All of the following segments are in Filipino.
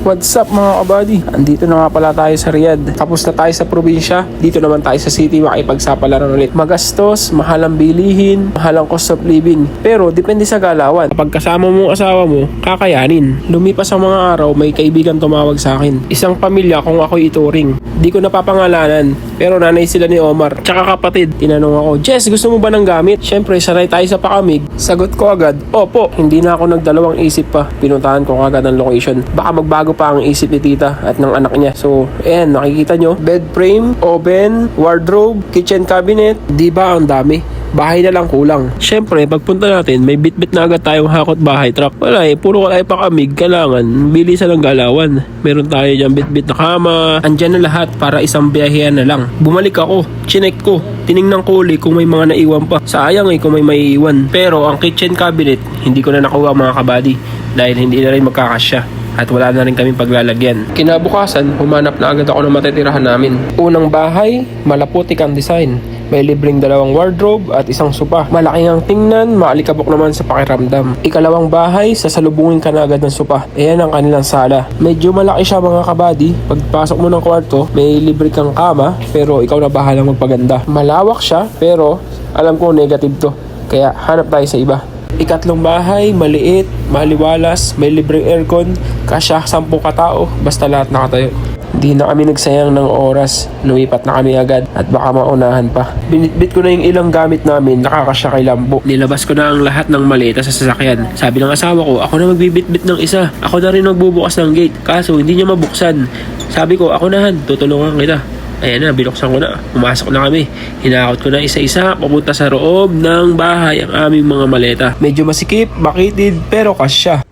What's up mga kabady? Andito na nga pala tayo sa Riyadh. Tapos na tayo sa probinsya. Dito naman tayo sa city makipagsapalaran ulit. Magastos, mahal ang bilihin, mahal ang cost of living. Pero depende sa galawan. Kapag kasama mo ang asawa mo, kakayanin. Lumipas ang mga araw, may kaibigan tumawag sa akin. Isang pamilya kung ako'y ituring. Di ko napapangalanan. Pero nanay sila ni Omar. Tsaka kapatid. Tinanong ako, Jess, gusto mo ba ng gamit? Syempre, sanay tayo sa pakamig. Sagot ko agad, opo. Hindi na ako nagdalawang isip pa. Pinuntahan ko agad ang location. Baka magbago pa ang isip ni tita at ng anak niya. So, ayan, nakikita nyo. Bed frame, oven, wardrobe, kitchen cabinet. Diba ang dami? Bahay na lang kulang. Syempre, pagpunta natin, may bitbit na agad tayong hakot bahay truck. Wala puro kalay pa kamig. Kailangan, bilisan ng galawan. Meron tayo dyan bitbit na kama. Andyan na lahat para isang biyahean na lang. Bumalik ako, chinek ko. Tiningnan ko ulit kung may mga naiwan pa. Sayang kung may maiiwan. Pero ang kitchen cabinet, hindi ko na nakuha mga kabady. Dahil hindi na rin magkakasya. At wala na rin kami paglalagyan. Kinabukasan, humanap na agad ako ng matitirahan namin. Unang bahay, malaputik ang design. May libreng dalawang wardrobe at isang sopa. Malaki ang tingnan, maalikabok naman sa pakiramdam. Ikalawang bahay, sasalubungin ka na agad ng sopa. Ayan ang kanilang sala. Medyo malaki siya mga kabady. Pagpasok mo ng kwarto, may libre kang kama, pero ikaw na bahalang magpaganda. Malawak siya, pero alam ko negative to. Kaya hanap tayo sa iba. Ikatlong bahay, maliit, maliwalas, may libreng aircon, kasya 10 katao, basta lahat nakatayo. Hindi na kami nagsayang ng oras, lumipat na kami agad at baka maunahan pa. Binitbit ko na yung ilang gamit namin, nakakasya kay Lambo. Nilabas ko na ang lahat ng maleta sa sasakyan. Sabi ng asawa ko, ako na magbibitbit ng isa. Ako na rin magbubukas ng gate, kaso hindi niya mabuksan. Sabi ko, ako na, tutulungan kita. Ayan na, binuksan ko na. Pumasok na kami. Hinakot ko na isa-isa papunta sa loob ng bahay ang aming mga maleta. Medyo masikip, makitid, pero kasya.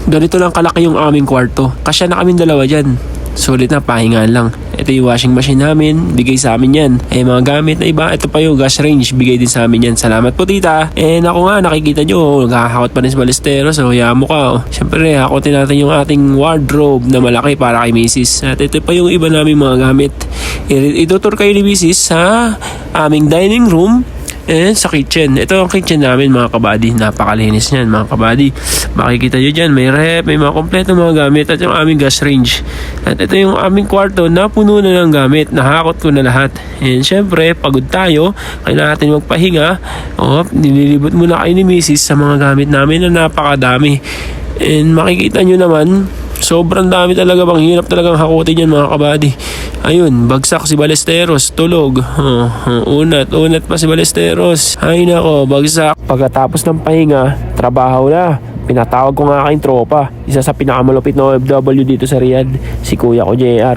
Ganito lang kalaki yung aming kwarto. Kasya na kaming dalawa dyan. Sulit na, pahingaan lang. Ito yung washing machine namin. Bigay sa amin yan. Mga gamit na iba. Ito pa yung gas range. Bigay din sa amin yan. Salamat po tita. Ako nga, nakikita nyo. Nakakakot pa rin sa balesteros. Yamo ka. Siyempre, hakotin natin yung ating wardrobe na malaki para kay misis. At ito pa yung iba naming mga gamit. Itutur kayo ni misis sa aming dining room. Sa kitchen. Ito ang kitchen namin mga kabady. Napakalinis niyan mga kabady. Makikita nyo dyan. May rep, may mga kompleto mga gamit at yung aming gas range. At ito yung aming kwarto na puno na ng gamit. Nahakot ko na lahat. Syempre, pagod tayo. Kailangan natin magpahinga. Nililibot muna kayo ni misis sa mga gamit namin na napakadami. Makikita nyo naman, sobrang dami talaga, bang hirap talagang hakutin yan mga kabady. Ayun, bagsak si Balesteros, tulog. Unat pa si Balesteros. Ay nako, bagsak. Pagkatapos ng pahinga, trabaho na. Pinatawag ko nga aking tropa. Isa sa pinakamalupit na OFW dito sa Riyadh, si kuya ko JR.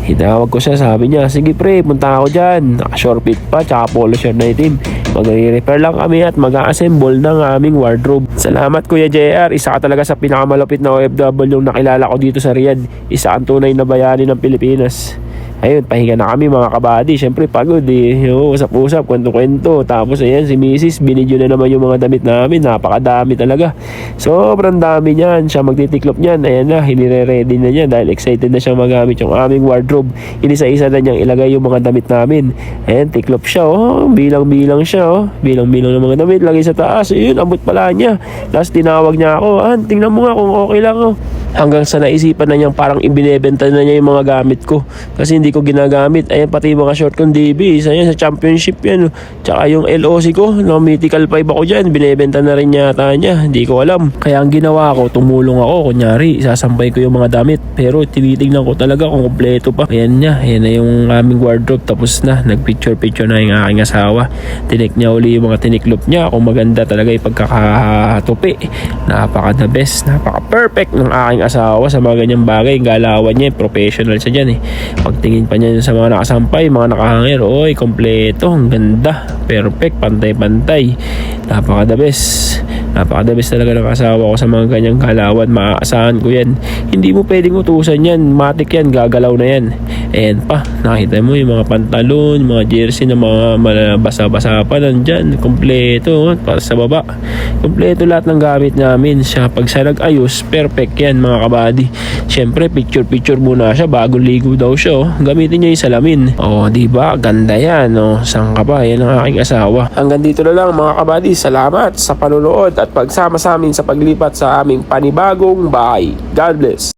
Hinawag ko siya, sabi niya, sige pre, punta ako dyan. Naka-short fit pa, tsaka polo shirt na itim. Mag-repair lang kami at mag-assemble ng aming wardrobe. Salamat kuya JR, isa ka talaga sa pinakamalupit na OFW yung nakilala ko dito sa Riyadh. Isa ang tunay na bayani ng Pilipinas. Ayun, pahinga na kami mga kabady. Siyempre pagod usap-usap, kwento-kwento. Tapos ayan, si Mrs. binidyo na naman yung mga damit namin. Napakadami talaga. Sobrang dami niyan. Siya magtitiklop niyan. Ayan na, hinire-ready na niya dahil excited na siyang magamit yung aming wardrobe. Inisa-isa na niyang ilagay yung mga damit namin. Ayan, tiklop siya. Bilang-bilang siya. Bilang-bilang ng mga damit. Lagay sa taas. Ayun, abot pala niya. Tapos tinawag niya ako. Tingnan mo nga kung okay lang. Hanggang sa naisipan na niyang parang ibinebenta na niya yung mga gamit ko. Kasi hindi ko ginagamit. Ayan, pati mga short kong DB. Isa yan sa championship yan. Tsaka yung LOC ko, no, mythical 5 ako dyan. Binebenta na rin yata niya. Hindi ko alam. Kaya ang ginawa ko, tumulong ako. Kunyari, isasampay ko yung mga damit. Pero tinitignan ko talaga kung kompleto pa. Ayan niya. Ayan na yung aming wardrobe. Tapos na. Nagpicture-picture na yung aking asawa. Tinik niya uli yung mga tiniklop niya. Kung maganda talaga yung pagkakatupi. Napaka-the best. Napaka-perfect ng aking asawa sa mga ganyang bagay. Galawan niya. Professional siya dyan Pagtingin pa niya sa mga nakasampay, mga nakahangir, kompleto, ang ganda, perfect, pantay-pantay, napaka-the best talaga ng asawa ko sa mga ganyang galawan. Maaasahan ko yan, hindi mo pwedeng utusan yan, matik yan, gagalaw na yan. Ayan pa, nakita mo yung mga pantalon, mga jersey na mga malabasa-basa pa nandyan. Kompleto, para sa baba. Kompleto lahat ng gamit namin. Siya, pag siya nag-ayos, perfect yan mga kabady. Siyempre, picture-picture muna siya bago ligo daw siya. Oh. Gamitin niya yung salamin. Diba? Ganda yan. Saan ka ba? Yan ang aking asawa. Hanggang dito na lang mga kabady. Salamat sa panunood at pagsama sa amin sa paglipat sa aming panibagong bahay. God bless.